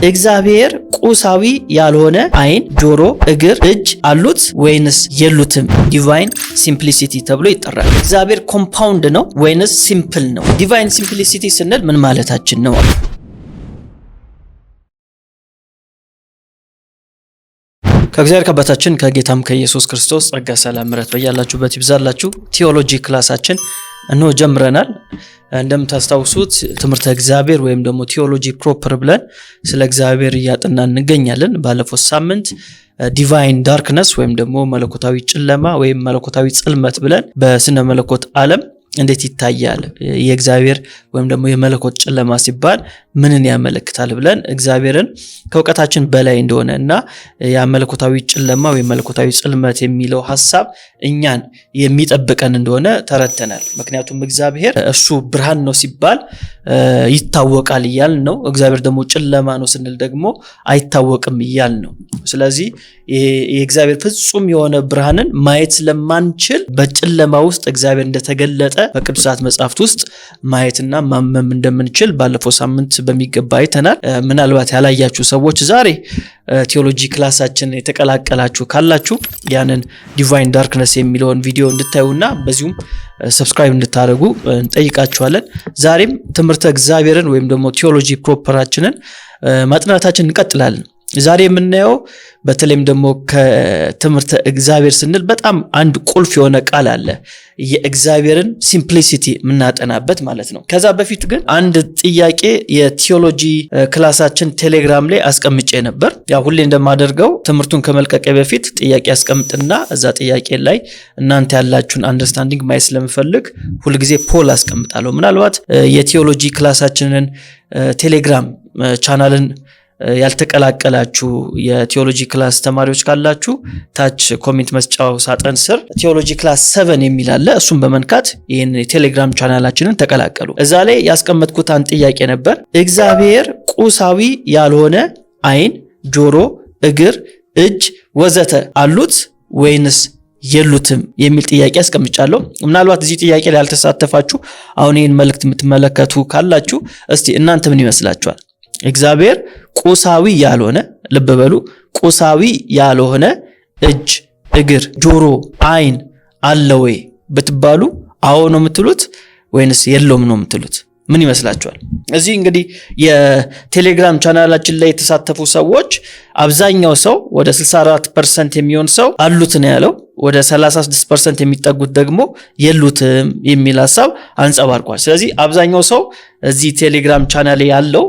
እግዚአብሔር ቁሳዊ ያልሆነ አይን፣ ጆሮ፣ እግር፣ እጅ አሉት ወይንስ የሉትም? ዲቫይን ሲምፕሊሲቲ ተብሎ ይጠራል። እግዚአብሔር ኮምፓውንድ ነው ወይንስ ሲምፕል ነው? ዲቫይን ሲምፕሊሲቲ ስንል ምን ማለታችን ነው? ከእግዚአብሔር ከአባታችን ከጌታም ከኢየሱስ ክርስቶስ ጸጋ ሰላም ምሕረት በያላችሁበት ይብዛላችሁ። ቲዮሎጂ ክላሳችን እንሆ ጀምረናል። እንደምታስታውሱት ትምህርተ እግዚአብሔር ወይም ደግሞ ቲዮሎጂ ፕሮፐር ብለን ስለ እግዚአብሔር እያጠናን እንገኛለን። ባለፈው ሳምንት ዲቫይን ዳርክነስ ወይም ደግሞ መለኮታዊ ጨለማ ወይም መለኮታዊ ጽልመት ብለን በስነ መለኮት ዓለም እንዴት ይታያል የእግዚአብሔር ወይም ደግሞ የመለኮት ጨለማ ሲባል ምንን ያመለክታል ብለን እግዚአብሔርን ከእውቀታችን በላይ እንደሆነና ያ መለኮታዊ ጨለማ ወይም መለኮታዊ ጽልመት የሚለው ሐሳብ እኛን የሚጠብቀን እንደሆነ ተረድተናል። ምክንያቱም እግዚአብሔር እሱ ብርሃን ነው ሲባል ይታወቃል እያል ነው። እግዚአብሔር ደግሞ ጨለማ ነው ስንል ደግሞ አይታወቅም እያል ነው። ስለዚህ የእግዚአብሔር ፍጹም የሆነ ብርሃንን ማየት ስለማንችል በጨለማ ውስጥ እግዚአብሔር እንደተገለጠ በቅዱሳት መጻሕፍት ውስጥ ማየትና ማመም እንደምንችል ባለፈው ሳምንት በሚገባ አይተናል። ምናልባት ያላያችሁ ሰዎች ዛሬ ቲዮሎጂ ክላሳችን የተቀላቀላችሁ ካላችሁ ያንን ዲቫይን ዳርክነስ የሚለውን ቪዲዮ እንድታዩና በዚሁም ሰብስክራይብ እንድታደርጉ እንጠይቃችኋለን። ዛሬም ትምህርተ እግዚአብሔርን ወይም ደግሞ ቲዮሎጂ ፕሮፐራችንን ማጥናታችን እንቀጥላለን። ዛሬ የምናየው በተለይም ደግሞ ከትምህርተ እግዚአብሔር ስንል በጣም አንድ ቁልፍ የሆነ ቃል አለ፣ የእግዚአብሔርን ሲምፕሊሲቲ የምናጠናበት ማለት ነው። ከዛ በፊት ግን አንድ ጥያቄ የቲዮሎጂ ክላሳችን ቴሌግራም ላይ አስቀምጬ ነበር። ያው ሁሌ እንደማደርገው ትምህርቱን ከመልቀቄ በፊት ጥያቄ አስቀምጥና እዛ ጥያቄ ላይ እናንተ ያላችሁን አንደርስታንዲንግ ማየት ስለምፈልግ ሁልጊዜ ፖል አስቀምጣለሁ። ምናልባት የቲዮሎጂ ክላሳችንን ቴሌግራም ቻናልን ያልተቀላቀላችሁ የቲዮሎጂ ክላስ ተማሪዎች ካላችሁ ታች ኮሜንት መስጫው ሳጥን ስር ቲዮሎጂ ክላስ 7 የሚል አለ። እሱን በመንካት ይሄን ቴሌግራም ቻናላችንን ተቀላቀሉ። እዛ ላይ ያስቀመጥኩት አንድ ጥያቄ ነበር። እግዚአብሔር ቁሳዊ ያልሆነ አይን፣ ጆሮ፣ እግር፣ እጅ ወዘተ አሉት ወይንስ የሉትም የሚል ጥያቄ አስቀምጫለሁ። ምናልባት እዚህ ጥያቄ ላይ ያልተሳተፋችሁ አሁን ይሄን መልእክት የምትመለከቱ ካላችሁ እስቲ እናንተ ምን ይመስላችኋል? እግዚአብሔር ቁሳዊ ያልሆነ፣ ልብ በሉ፣ ቁሳዊ ያልሆነ እጅ፣ እግር፣ ጆሮ፣ አይን አለ ወይ ብትባሉ አዎ ነው የምትሉት ወይንስ የለውም ነው የምትሉት? ምን ይመስላችኋል? እዚህ እንግዲህ የቴሌግራም ቻናላችን ላይ የተሳተፉ ሰዎች አብዛኛው ሰው ወደ 64% የሚሆን ሰው አሉት ነው ያለው። ወደ 36% የሚጠጉት ደግሞ የሉትም የሚል ሐሳብ አንጸባርቋል። ስለዚህ አብዛኛው ሰው እዚህ ቴሌግራም ቻናል ያለው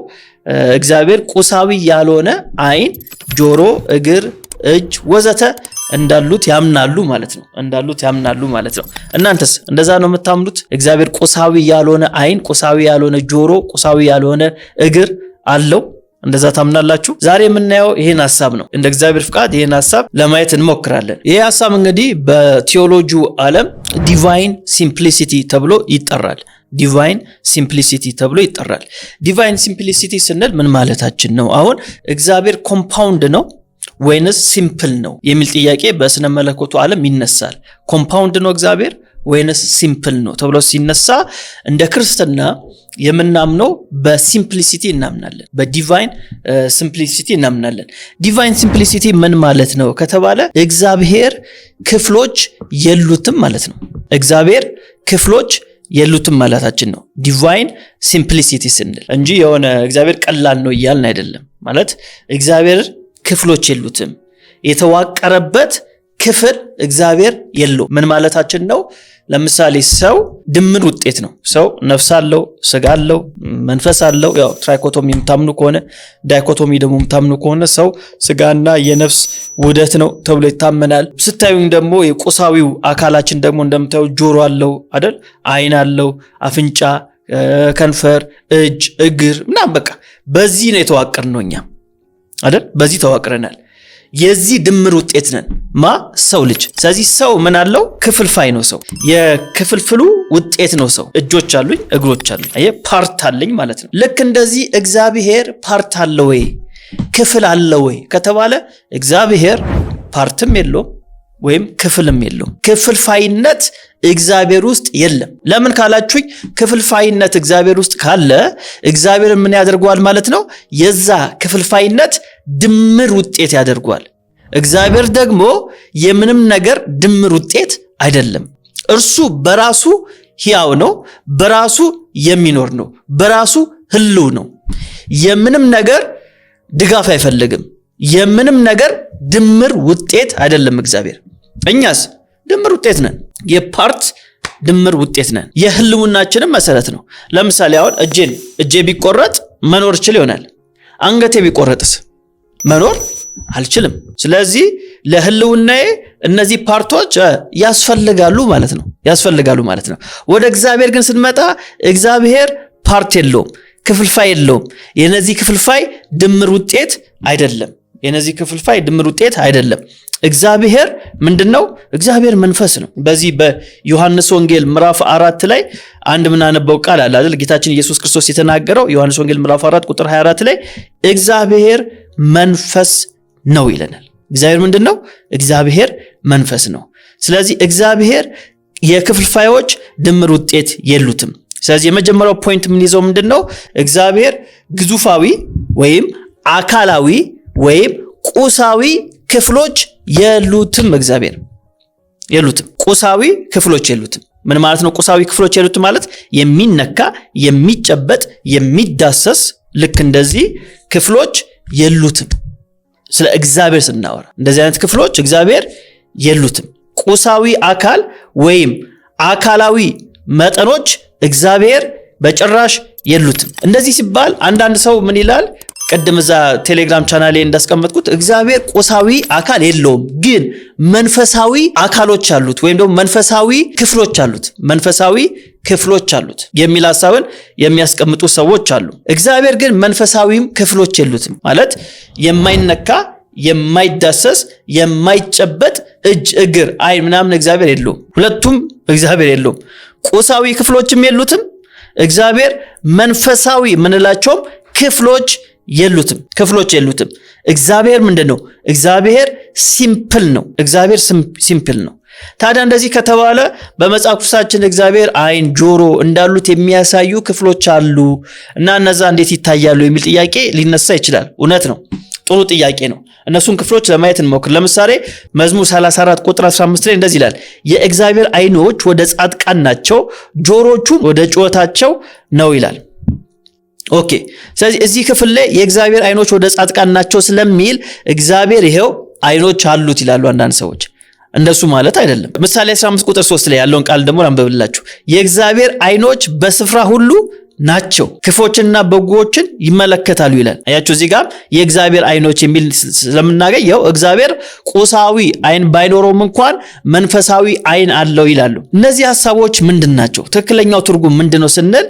እግዚአብሔር ቁሳዊ ያልሆነ አይን፣ ጆሮ፣ እግር፣ እጅ ወዘተ እንዳሉት ያምናሉ ማለት ነው። እናንተስ እንደዛ ነው የምታምኑት? እግዚአብሔር ቁሳዊ ያልሆነ አይን፣ ቁሳዊ ያልሆነ ጆሮ፣ ቁሳዊ ያልሆነ እግር አለው? እንደዛ ታምናላችሁ? ዛሬ የምናየው ይሄን ሐሳብ ነው። እንደ እግዚአብሔር ፍቃድ ይሄን ሐሳብ ለማየት እንሞክራለን። ይሄ ሐሳብ እንግዲህ በቲዮሎጂው ዓለም ዲቫይን ሲምፕሊሲቲ ተብሎ ይጠራል። ዲቫይን ሲምፕሊሲቲ ተብሎ ይጠራል። ዲቫይን ሲምፕሊሲቲ ስንል ምን ማለታችን ነው? አሁን እግዚአብሔር ኮምፓውንድ ነው ወይንስ ሲምፕል ነው የሚል ጥያቄ በስነ መለኮቱ ዓለም ይነሳል። ኮምፓውንድ ነው እግዚአብሔር ወይንስ ሲምፕል ነው ተብሎ ሲነሳ እንደ ክርስትና የምናምነው በሲምፕሊሲቲ እናምናለን፣ በዲቫይን ሲምፕሊሲቲ እናምናለን። ዲቫይን ሲምፕሊሲቲ ምን ማለት ነው ከተባለ እግዚአብሔር ክፍሎች የሉትም ማለት ነው። እግዚአብሔር ክፍሎች የሉትም ማለታችን ነው ዲቫይን ሲምፕሊሲቲ ስንል እንጂ የሆነ እግዚአብሔር ቀላል ነው እያልን አይደለም። ማለት እግዚአብሔር ክፍሎች የሉትም፣ የተዋቀረበት ክፍል እግዚአብሔር የለው። ምን ማለታችን ነው? ለምሳሌ ሰው ድምር ውጤት ነው። ሰው ነፍስ አለው፣ ስጋ አለው፣ መንፈስ አለው። ያው ትራይኮቶሚ የምታምኑ ከሆነ ዳይኮቶሚ ደግሞ የምታምኑ ከሆነ ሰው ስጋና የነፍስ ውህደት ነው ተብሎ ይታመናል። ስታዩኝ ደግሞ የቁሳዊው አካላችን ደግሞ እንደምታዩ ጆሮ አለው አይደል? አይን አለው፣ አፍንጫ፣ ከንፈር፣ እጅ፣ እግር ምናምን በቃ በዚህ ነው የተዋቀርነው እኛ አይደል? በዚህ ተዋቅረናል። የዚህ ድምር ውጤት ነን ሰው ልጅ። ስለዚህ ሰው ምን አለው? ክፍልፋይ ነው። ሰው የክፍልፍሉ ውጤት ነው። ሰው እጆች አሉኝ፣ እግሮች አሉኝ፣ ፓርት አለኝ ማለት ነው። ልክ እንደዚህ እግዚአብሔር ፓርት አለ ወይ ክፍል አለ ወይ ከተባለ እግዚአብሔር ፓርትም የለውም ወይም ክፍልም የለውም። ክፍልፋይነት እግዚአብሔር ውስጥ የለም። ለምን ካላችሁኝ ክፍልፋይነት እግዚአብሔር ውስጥ ካለ እግዚአብሔር ምን ያደርገዋል ማለት ነው? የዛ ክፍልፋይነት ድምር ውጤት ያደርገዋል። እግዚአብሔር ደግሞ የምንም ነገር ድምር ውጤት አይደለም። እርሱ በራሱ ሕያው ነው፣ በራሱ የሚኖር ነው፣ በራሱ ህልው ነው። የምንም ነገር ድጋፍ አይፈልግም። የምንም ነገር ድምር ውጤት አይደለም እግዚአብሔር። እኛስ ድምር ውጤት ነን፣ የፓርት ድምር ውጤት ነን። የህልውናችንም መሰረት ነው። ለምሳሌ አሁን እጄ ቢቆረጥ መኖር ይችል ይሆናል። አንገቴ ቢቆረጥስ መኖር አልችልም። ስለዚህ ለህልውናዬ እነዚህ ፓርቶች ያስፈልጋሉ ማለት ነው። ወደ እግዚአብሔር ግን ስንመጣ እግዚአብሔር ፓርት የለውም፣ ክፍልፋይ የለውም። የነዚህ ክፍልፋይ ድምር ውጤት አይደለም። እግዚአብሔር ምንድነው? እግዚአብሔር መንፈስ ነው። በዚህ በዮሐንስ ወንጌል ምዕራፍ 4 ላይ አንድ ምናነበው ቃል አለ አይደል? ጌታችን ኢየሱስ ክርስቶስ የተናገረው ዮሐንስ ወንጌል ምዕራፍ 4 ቁጥር 24 ላይ እግዚአብሔር መንፈስ ነው ይለናል። እግዚአብሔር ምንድነው? እግዚአብሔር መንፈስ ነው። ስለዚህ እግዚአብሔር የክፍልፋዮች ድምር ውጤት የሉትም። ስለዚህ የመጀመሪያው ፖይንት ምን ይዘው ምንድነው? እግዚአብሔር ግዙፋዊ ወይም አካላዊ ወይም ቁሳዊ ክፍሎች የሉትም። እግዚአብሔር የሉትም፣ ቁሳዊ ክፍሎች የሉትም። ምን ማለት ነው? ቁሳዊ ክፍሎች የሉትም ማለት የሚነካ፣ የሚጨበጥ፣ የሚዳሰስ ልክ እንደዚህ ክፍሎች የሉትም። ስለ እግዚአብሔር ስናወራ እንደዚህ አይነት ክፍሎች እግዚአብሔር የሉትም። ቁሳዊ አካል ወይም አካላዊ መጠኖች እግዚአብሔር በጭራሽ የሉትም። እንደዚህ ሲባል አንዳንድ ሰው ምን ይላል? ቀደም እዛ ቴሌግራም ቻናሌ እንዳስቀመጥኩት እግዚአብሔር ቁሳዊ አካል የለውም፣ ግን መንፈሳዊ አካሎች አሉት ወይም ደግሞ መንፈሳዊ ክፍሎች አሉት የሚል ሐሳብን የሚያስቀምጡ ሰዎች አሉ። እግዚአብሔር ግን መንፈሳዊም ክፍሎች የሉትም ማለት የማይነካ፣ የማይዳሰስ፣ የማይጨበጥ እጅ፣ እግር፣ አይን ምናምን እግዚአብሔር የለውም። ሁለቱም እግዚአብሔር የለውም። ቁሳዊ ክፍሎችም የሉትም። እግዚአብሔር መንፈሳዊ ምንላቸውም ክፍሎች የሉትም። እግዚአብሔር ምንድነው? እግዚአብሔር ሲምፕል ነው። ታዲያ እንደዚህ ከተባለ በመጽሐፍ ቅዱሳችን እግዚአብሔር አይን፣ ጆሮ እንዳሉት የሚያሳዩ ክፍሎች አሉ እና እነዛ እንዴት ይታያሉ የሚል ጥያቄ ሊነሳ ይችላል። እውነት ነው፣ ጥሩ ጥያቄ ነው። እነሱን ክፍሎች ለማየት እንሞክር። ለምሳሌ መዝሙር 34 ቁጥር 15 ላይ እንደዚህ ይላል፣ የእግዚአብሔር አይኖች ወደ ጻድቃን ናቸው፣ ጆሮቹም ወደ ጩኸታቸው ነው ይላል። ኦኬ፣ ስለዚህ እዚህ ክፍል ላይ የእግዚአብሔር አይኖች ወደ ጻድቃን ናቸው ስለሚል እግዚአብሔር ይሄው አይኖች አሉት ይላሉ አንዳንድ ሰዎች። እንደሱ ማለት አይደለም። ምሳሌ 15 ቁጥር 3 ላይ ያለውን ቃል ደግሞ ላንብብላችሁ። የእግዚአብሔር አይኖች በስፍራ ሁሉ ናቸው፣ ክፎችንና በጎዎችን ይመለከታሉ ይላል። አያችሁ፣ እዚህ ጋር የእግዚአብሔር አይኖች የሚል ስለምናገኝ ይኸው እግዚአብሔር ቁሳዊ አይን ባይኖረውም እንኳን መንፈሳዊ አይን አለው ይላሉ። እነዚህ ሐሳቦች ምንድን ናቸው? ትክክለኛው ትርጉም ምንድነው ስንል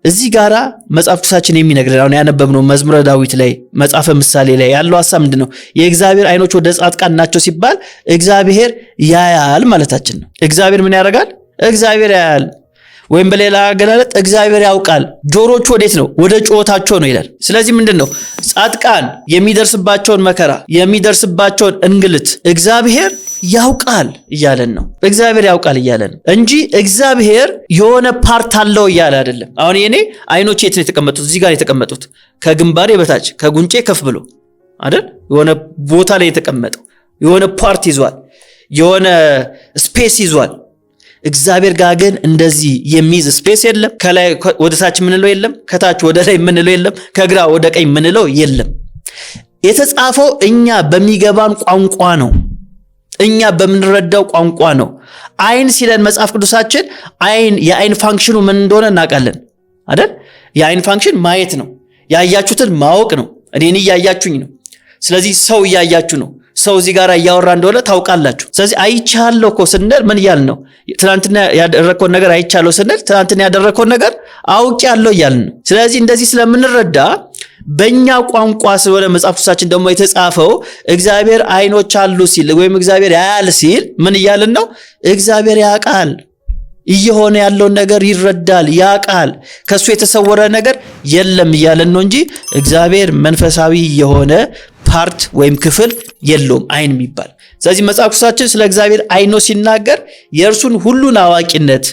እዚህ ጋራ መጽሐፍ ቅዱሳችን የሚነግረን አሁን ያነበብነው መዝሙረ ዳዊት ላይ መጽሐፈ ምሳሌ ላይ ያለው ሐሳብ ምንድነው? የእግዚአብሔር አይኖች ወደ ጻድቃን ናቸው ሲባል እግዚአብሔር ያያል ማለታችን ነው። እግዚአብሔር ምን ያደርጋል? እግዚአብሔር ያያል፣ ወይም በሌላ አገላለጥ እግዚአብሔር ያውቃል። ጆሮቹ ወዴት ነው? ወደ ጩኸታቸው ነው ይላል። ስለዚህ ምንድነው? ጻድቃን የሚደርስባቸውን መከራ፣ የሚደርስባቸውን እንግልት እግዚአብሔር ያውቃል እያለን ነው። እግዚአብሔር ያውቃል እያለን እንጂ እግዚአብሔር የሆነ ፓርት አለው እያለ አይደለም። አሁን የኔ አይኖች የት ነው የተቀመጡት? እዚህ ጋር የተቀመጡት ከግንባሬ በታች ከጉንጬ ከፍ ብሎ አይደል? የሆነ ቦታ ላይ የተቀመጠው የሆነ ፓርት ይዟል፣ የሆነ ስፔስ ይዟል። እግዚአብሔር ጋር ግን እንደዚህ የሚይዝ ስፔስ የለም። ከላይ ወደ ታች ምንለው የለም፣ ከታች ወደ ላይ ምንለው የለም፣ ከግራ ወደ ቀኝ ምንለው የለም። የተጻፈው እኛ በሚገባን ቋንቋ ነው፣ እኛ በምንረዳው ቋንቋ ነው። አይን ሲለን መጽሐፍ ቅዱሳችን የአይን ፋንክሽኑ ምን እንደሆነ እናውቃለን አይደል? የአይን ፋንክሽን ማየት ነው፣ ያያችሁትን ማወቅ ነው። እኔን እያያችሁኝ ነው፣ ስለዚህ ሰው እያያችሁ ነው። ሰው እዚህ ጋር እያወራ እንደሆነ ታውቃላችሁ። ስለዚህ አይቻለሁ እኮ ስንል ምን እያልን ነው? ትናንትና ያደረከውን ነገር አይቻለሁ ስንል ትናንትና ያደረከውን ነገር አውቄያለሁ እያልን ነው። ስለዚህ እንደዚህ ስለምንረዳ በእኛ ቋንቋ ስለሆነ መጽሐፍ ቅዱሳችን ደግሞ የተጻፈው እግዚአብሔር አይኖች አሉ ሲል ወይም እግዚአብሔር ያያል ሲል ምን እያልን ነው? እግዚአብሔር ያውቃል፣ እየሆነ ያለውን ነገር ይረዳል፣ ያውቃል፣ ከሱ የተሰወረ ነገር የለም እያለን ነው እንጂ እግዚአብሔር መንፈሳዊ የሆነ ፓርት ወይም ክፍል የለውም አይን የሚባል። ስለዚህ መጽሐፍ ቅዱሳችን ስለ እግዚአብሔር አይኖ ሲናገር የእርሱን ሁሉን አዋቂነት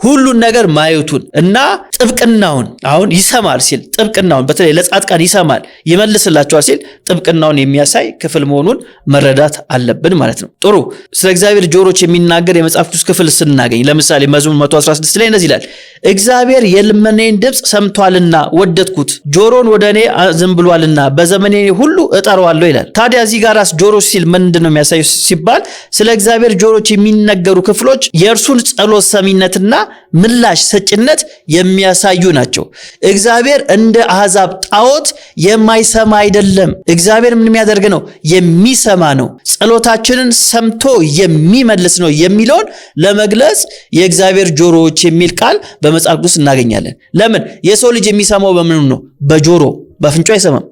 ሁሉን ነገር ማየቱን እና ጥብቅናውን አሁን ይሰማል ሲል ጥብቅናውን በተለይ ለጻድቃን ይሰማል ይመልስላቸዋል ሲል ጥብቅናውን የሚያሳይ ክፍል መሆኑን መረዳት አለብን ማለት ነው። ጥሩ ስለ እግዚአብሔር ጆሮች የሚናገር የመጽሐፍ ቅዱስ ክፍል ስናገኝ ለምሳሌ መዝሙር 116 ላይ እንደዚህ ይላል፣ እግዚአብሔር የልመናዬን ድምፅ ሰምቷልና ወደድኩት፣ ጆሮን ወደ እኔ አዘንብሏልና በዘመኔ ሁሉ እጠራዋለሁ ይላል። ታዲያ እዚህ ጋር ጆሮ ሲል ምንድን ነው የሚያሳየው ሲባል ስለ እግዚአብሔር ጆሮች የሚነገሩ ክፍሎች የእርሱን ጸሎት ሰሚነትና ምላሽ ሰጭነት የሚያሳዩ ናቸው። እግዚአብሔር እንደ አሕዛብ ጣዖት የማይሰማ አይደለም። እግዚአብሔር ምን የሚያደርግ ነው? የሚሰማ ነው። ጸሎታችንን ሰምቶ የሚመልስ ነው የሚለውን ለመግለጽ የእግዚአብሔር ጆሮዎች የሚል ቃል በመጽሐፍ ቅዱስ እናገኛለን። ለምን? የሰው ልጅ የሚሰማው በምኑ ነው? በጆሮ። በአፍንጫ አይሰማም፣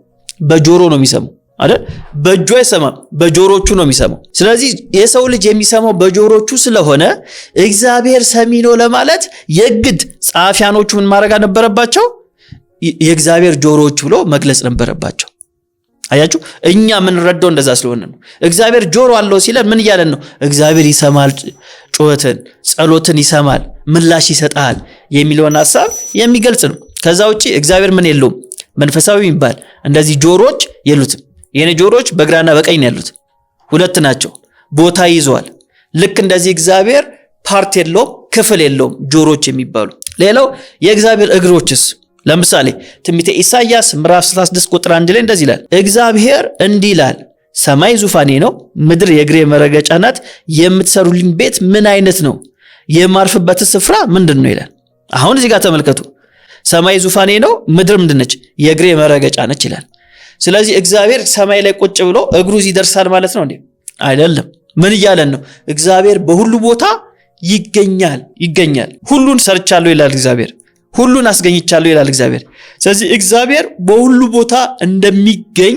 በጆሮ ነው የሚሰማው አይደል? በእጁ አይሰማም፣ በጆሮቹ ነው የሚሰማው። ስለዚህ የሰው ልጅ የሚሰማው በጆሮቹ ስለሆነ እግዚአብሔር ሰሚ ነው ለማለት የግድ ጸሐፊያኖቹ ምን ማድረግ ነበረባቸው? የእግዚአብሔር ጆሮዎች ብሎ መግለጽ ነበረባቸው። አያችሁ፣ እኛ የምንረዳው እንደዛ ስለሆነ ነው። እግዚአብሔር ጆሮ አለው ሲለን ምን እያለን ነው? እግዚአብሔር ይሰማል፣ ጩኸትን፣ ጸሎትን ይሰማል፣ ምላሽ ይሰጣል የሚለውን ሐሳብ የሚገልጽ ነው። ከዛ ውጪ እግዚአብሔር ምን የለውም፣ መንፈሳዊ የሚባል እንደዚህ ጆሮች የሉትም። የኔ ጆሮች በግራና በቀኝ ነው ያሉት፣ ሁለት ናቸው፣ ቦታ ይዘዋል። ልክ እንደዚህ እግዚአብሔር ፓርት የለውም፣ ክፍል የለውም ጆሮች የሚባሉ። ሌላው የእግዚአብሔር እግሮችስ ለምሳሌ ትንቢተ ኢሳይያስ ምዕራፍ 36 ቁጥር 1 ላይ እንደዚህ ይላል፣ እግዚአብሔር እንዲህ ይላል፣ ሰማይ ዙፋኔ ነው፣ ምድር የእግሬ መረገጫ ናት። የምትሰሩልኝ ቤት ምን አይነት ነው? የማርፍበት ስፍራ ምንድን ነው ይላል። አሁን እዚህ ጋር ተመልከቱ፣ ሰማይ ዙፋኔ ነው፣ ምድር ምንድነች? የእግሬ መረገጫ ነች ይላል። ስለዚህ እግዚአብሔር ሰማይ ላይ ቁጭ ብሎ እግሩ ይደርሳል ማለት ነው እንዴ? አይደለም። ምን እያለን ነው? እግዚአብሔር በሁሉ ቦታ ይገኛል። ሁሉን ሰርቻለሁ ይላል እግዚአብሔር፣ ሁሉን አስገኝቻለሁ ይላል እግዚአብሔር። ስለዚህ እግዚአብሔር በሁሉ ቦታ እንደሚገኝ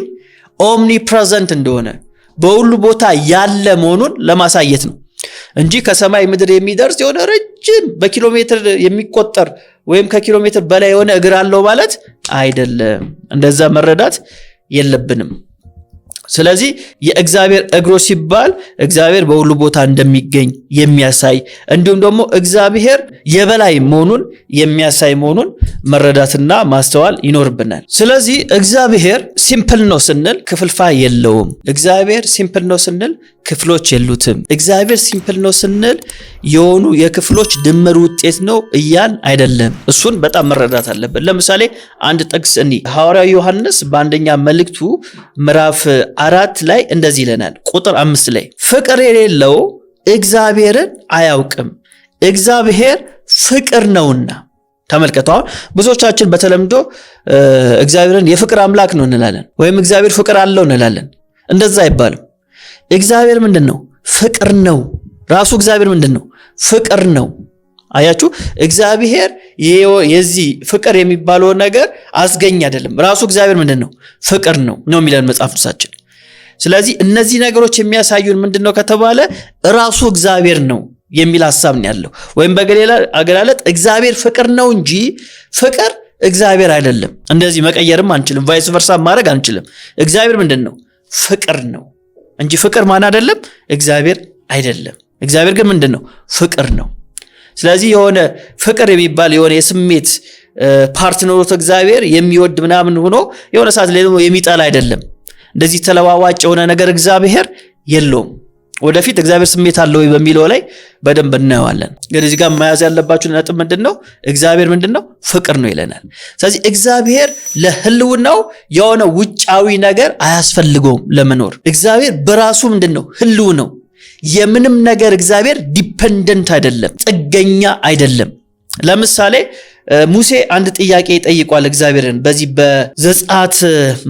ኦምኒ ፕሬዘንት እንደሆነ በሁሉ ቦታ ያለ መሆኑን ለማሳየት ነው እንጂ ከሰማይ ምድር የሚደርስ የሆነ ረጅም በኪሎ ሜትር የሚቆጠር ወይም ከኪሎ ሜትር በላይ የሆነ እግር አለው ማለት አይደለም። እንደዛ መረዳት የለብንም። ስለዚህ የእግዚአብሔር እግሮች ሲባል እግዚአብሔር በሁሉ ቦታ እንደሚገኝ የሚያሳይ እንዲሁም ደግሞ እግዚአብሔር የበላይ መሆኑን የሚያሳይ መሆኑን መረዳትና ማስተዋል ይኖርብናል። ስለዚህ እግዚአብሔር ሲምፕል ነው ስንል ክፍልፋይ የለውም። እግዚአብሔር ሲምፕል ነው ስንል ክፍሎች የሉትም። እግዚአብሔር ሲምፕል ነው ስንል የሆኑ የክፍሎች ድምር ውጤት ነው እያን አይደለም። እሱን በጣም መረዳት አለብን። ለምሳሌ አንድ ጥቅስ ሐዋርያው ዮሐንስ በአንደኛ መልእክቱ ምዕራፍ 4 ላይ እንደዚህ ይለናል። ቁጥር 5 ላይ ፍቅር የሌለው እግዚአብሔርን አያውቅም፣ እግዚአብሔር ፍቅር ነውና። ተመልከቱ። አሁን ብዙዎቻችን በተለምዶ እግዚአብሔርን የፍቅር አምላክ ነው እንላለን፣ ወይም እግዚአብሔር ፍቅር አለው እንላለን። እንደዛ አይባልም። እግዚአብሔር ምንድነው? ፍቅር ነው። ራሱ እግዚአብሔር ምንድነው? ፍቅር ነው። አያችሁ፣ እግዚአብሔር የዚህ ፍቅር የሚባለው ነገር አስገኝ አይደለም። ራሱ እግዚአብሔር ምንድነው? ፍቅር ነው የሚለን መጽሐፍ ቅዱሳችን። ስለዚህ እነዚህ ነገሮች የሚያሳዩን ምንድነው ከተባለ ራሱ እግዚአብሔር ነው የሚል ሐሳብ ነው ያለው። ወይም በሌላ አገላለጥ እግዚአብሔር ፍቅር ነው እንጂ ፍቅር እግዚአብሔር አይደለም። እንደዚህ መቀየርም አንችልም፣ ቫይስ ቨርሳ ማድረግ አንችልም። እግዚአብሔር ምንድነው? ፍቅር ነው እንጂ ፍቅር ማን አይደለም? እግዚአብሔር አይደለም። እግዚአብሔር ግን ምንድነው? ፍቅር ነው። ስለዚህ የሆነ ፍቅር የሚባል የሆነ የስሜት ፓርት ኖሮት እግዚአብሔር የሚወድ ምናምን ሆኖ የሆነ ሰዓት ላይ ደግሞ የሚጠላ አይደለም። እንደዚህ ተለዋዋጭ የሆነ ነገር እግዚአብሔር የለውም። ወደፊት እግዚአብሔር ስሜት አለው በሚለው ላይ በደንብ እናየዋለን። ግን እዚህ ጋር መያዝ ያለባችሁ ነጥብ ምንድነው? እግዚአብሔር ምንድነው? ፍቅር ነው ይለናል። ስለዚህ እግዚአብሔር ለህልውናው የሆነ ውጫዊ ነገር አያስፈልገውም ለመኖር። እግዚአብሔር በራሱ ምንድነው? ህልው ነው። የምንም ነገር እግዚአብሔር ዲፔንደንት አይደለም፣ ጥገኛ አይደለም። ለምሳሌ ሙሴ አንድ ጥያቄ ጠይቋል እግዚአብሔርን በዚህ በዘጸአት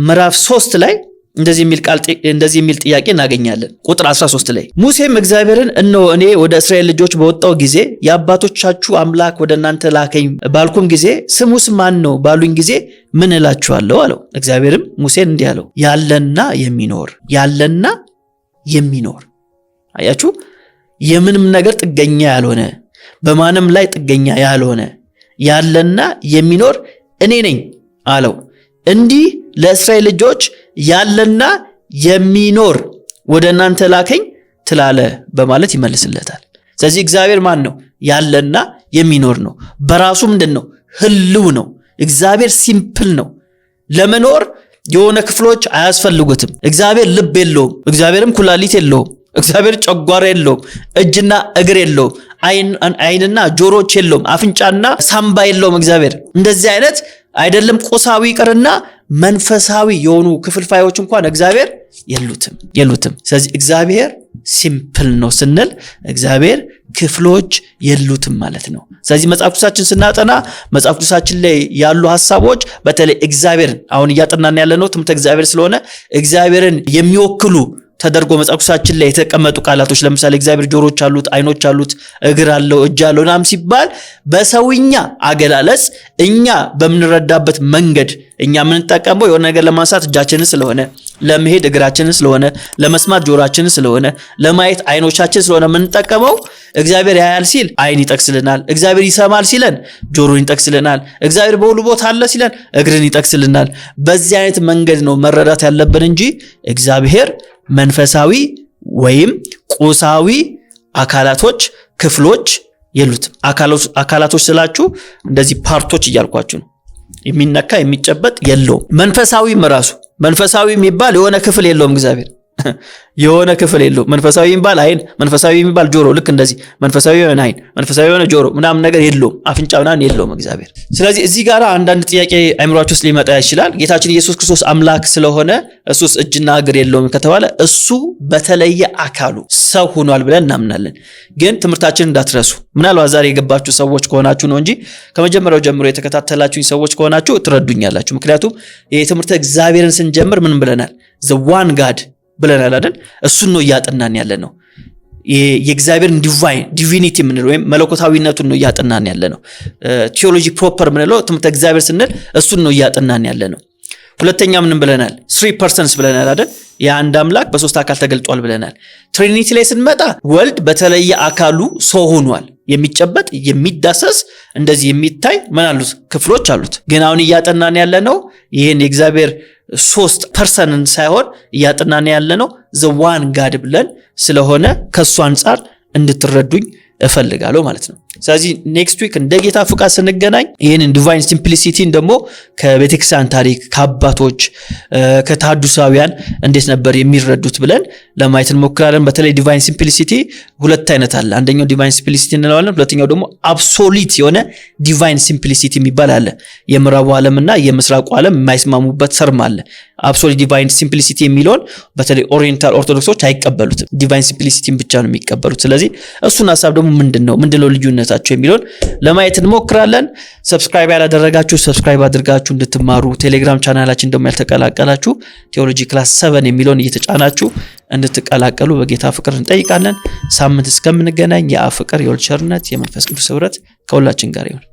ምዕራፍ 3 ላይ እንደዚህ የሚል ጥያቄ እናገኛለን። ቁጥር 13 ላይ ሙሴም እግዚአብሔርን እነሆ እኔ ወደ እስራኤል ልጆች በወጣው ጊዜ የአባቶቻችሁ አምላክ ወደ እናንተ ላከኝ ባልኩም ጊዜ ስሙስ ማን ነው ባሉኝ ጊዜ ምን እላችኋለሁ አለው። እግዚአብሔርም ሙሴን እንዲህ አለው፣ ያለና የሚኖር። አያችሁ፣ የምንም ነገር ጥገኛ ያልሆነ፣ በማንም ላይ ጥገኛ ያልሆነ ያለና የሚኖር እኔ ነኝ አለው። እንዲህ ለእስራኤል ልጆች ያለና የሚኖር ወደ እናንተ ላከኝ ትላለ በማለት ይመልስለታል። ስለዚህ እግዚአብሔር ማን ነው? ያለና የሚኖር ነው። በራሱ ምንድነው? ህልው ነው። እግዚአብሔር ሲምፕል ነው። ለመኖር የሆነ ክፍሎች አያስፈልጉትም። እግዚአብሔር ልብ የለውም። እግዚአብሔርም ኩላሊት የለውም። እግዚአብሔር ጨጓራ የለውም። እጅና እግር የለውም። አይንና ጆሮች የለውም። አፍንጫና ሳምባ የለውም። እግዚአብሔር እንደዚህ አይነት አይደለም። ቁሳዊ ይቅርና መንፈሳዊ የሆኑ ክፍልፋዮች እንኳን እግዚአብሔር የሉትም። ስለዚህ እግዚአብሔር ሲምፕል ነው ስንል እግዚአብሔር ክፍሎች የሉትም ማለት ነው። ስለዚህ መጽሐፍ ቅዱሳችን ስናጠና መጽሐፍ ቅዱሳችን ላይ ያሉ ሐሳቦች በተለይ እግዚአብሔርን አሁን እያጠናን ያለነው ትምህርተ እግዚአብሔር ስለሆነ እግዚአብሔርን የሚወክሉ ተደርጎ መጽሐፍ ቅዱሳችን ላይ የተቀመጡ ቃላቶች ለምሳሌ እግዚአብሔር ጆሮች አሉት፣ አይኖች አሉት፣ እግር አለው፣ እጅ አለው ናም ሲባል በሰውኛ አገላለጽ እኛ በምንረዳበት መንገድ እኛ የምንጠቀመው የሆነ ነገር ለማንሳት እጃችንን ስለሆነ፣ ለመሄድ እግራችንን ስለሆነ፣ ለመስማት ጆሮአችንን ስለሆነ፣ ለማየት አይኖቻችን ስለሆነ የምንጠቀመው እግዚአብሔር ያያል ሲል አይን ይጠቅስልናል። እግዚአብሔር ይሰማል ሲለን ጆሮን ይጠቅስልናል። እግዚአብሔር በሁሉ ቦታ አለ ሲለን እግርን ይጠቅስልናል። በዚህ አይነት መንገድ ነው መረዳት ያለብን እንጂ እግዚአብሔር መንፈሳዊ ወይም ቁሳዊ አካላቶች ክፍሎች የሉትም። አካላቶች ስላችሁ እንደዚህ ፓርቶች እያልኳችሁ ነው። የሚነካ የሚጨበጥ የለውም። መንፈሳዊ የሚባል የሆነ ክፍል የለውም። እግዚአብሔር የሆነ ክፍል የለውም። መንፈሳዊ የሚባል አይን፣ መንፈሳዊ የሚባል ጆሮ፣ ልክ እንደዚህ መንፈሳዊ የሆነ አይን፣ መንፈሳዊ የሆነ ጆሮ ምናምን ነገር የለውም። አፍንጫ ምናምን የለውም እግዚአብሔር። ስለዚህ እዚህ ጋር አንዳንድ ጥያቄ አይምሯችሁ ውስጥ ሊመጣ ይችላል። ጌታችን ኢየሱስ ክርስቶስ አምላክ ስለሆነ እሱስ እጅና እግር የለውም ከተባለ እሱ በተለየ አካሉ ሰው ሆኗል ብለን እናምናለን። ግን ትምህርታችንን እንዳትረሱ። ምናልባት ዛሬ የገባችሁ ሰዎች ከሆናችሁ ነው እንጂ ከመጀመሪያው ጀምሮ የተከታተላችሁኝ ሰዎች ከሆናችሁ ትረዱኛላችሁ። ምክንያቱም የትምህርተ እግዚአብሔርን ስንጀምር ምን ብለናል? the one God ብለናል አይደል? እሱን ነው እያጠናን ያለ ነው። የእግዚአብሔርን ዲቪኒቲ ምንለው ወይም መለኮታዊነቱን ነው እያጠናን ያለ ነው። ቲዮሎጂ ፕሮፐር ምንለው ትምህርተ እግዚአብሔር ስንል እሱን ነው እያጠናን ያለ ነው። ሁለተኛ ምን ብለናል? 3 persons ብለናል አይደል? የአንድ አምላክ በሶስት አካል ተገልጧል ብለናል። ትሪኒቲ ላይ ስንመጣ ወልድ በተለየ አካሉ ሰው ሆኗል። የሚጨበጥ የሚዳሰስ እንደዚህ የሚታይ ምን አሉት? ክፍሎች አሉት። ግን አሁን እያጠናን ያለ ነው ይሄን የእግዚአብሔር 3 ፐርሰንን ሳይሆን እያጠናን ያለ ነው the one God ብለን ስለሆነ ከሱ አንፃር እንድትረዱኝ እፈልጋለሁ ማለት ነው። ስለዚህ ኔክስት ዊክ እንደ ጌታ ፍቃድ ስንገናኝ ይሄንን ዲቫይን ሲምፕሊሲቲን ደግሞ ከቤተክርስቲያን ታሪክ ከአባቶች ከተሐድሳውያን እንዴት ነበር የሚረዱት ብለን ለማየት እንሞክራለን። በተለይ ዲቫይን ሲምፕሊሲቲ ሁለት አይነት አለ። አንደኛው ዲቫይን ሲምፕሊሲቲ እንለዋለን። ሁለተኛው ደግሞ አብሶሉት የሆነ ዲቫይን ሲምፕሊሲቲ የሚባል አለ። የምዕራቡ ዓለምና የምስራቁ ዓለም የማይስማሙበት ተርም አለ። አብሶሉት ዲቫይን ሲምፕሊሲቲ የሚለውን በተለይ ኦሪየንታል ኦርቶዶክሶች አይቀበሉትም። ዲቫይን ሲምፕሊሲቲን ብቻ ነው የሚቀበሉት። ስለዚህ እሱን ሐሳብ ደግሞ ምንድነው ልዩነታቸው የሚለውን ለማየት እንሞክራለን። ሰብስክራይብ ያላደረጋችሁ ሰብስክራይብ አድርጋችሁ እንድትማሩ፣ ቴሌግራም ቻናላችን ደግሞ ያልተቀላቀላችሁ ቴዎሎጂ ክላስ 7 የሚለውን እየተጫናችሁ እንድትቀላቀሉ በጌታ ፍቅር እንጠይቃለን። ሳምንት እስከምንገናኝ የአብ ፍቅር፣ የወልድ ቸርነት፣ የመንፈስ ቅዱስ ኅብረት ከሁላችን ጋር ይሁን።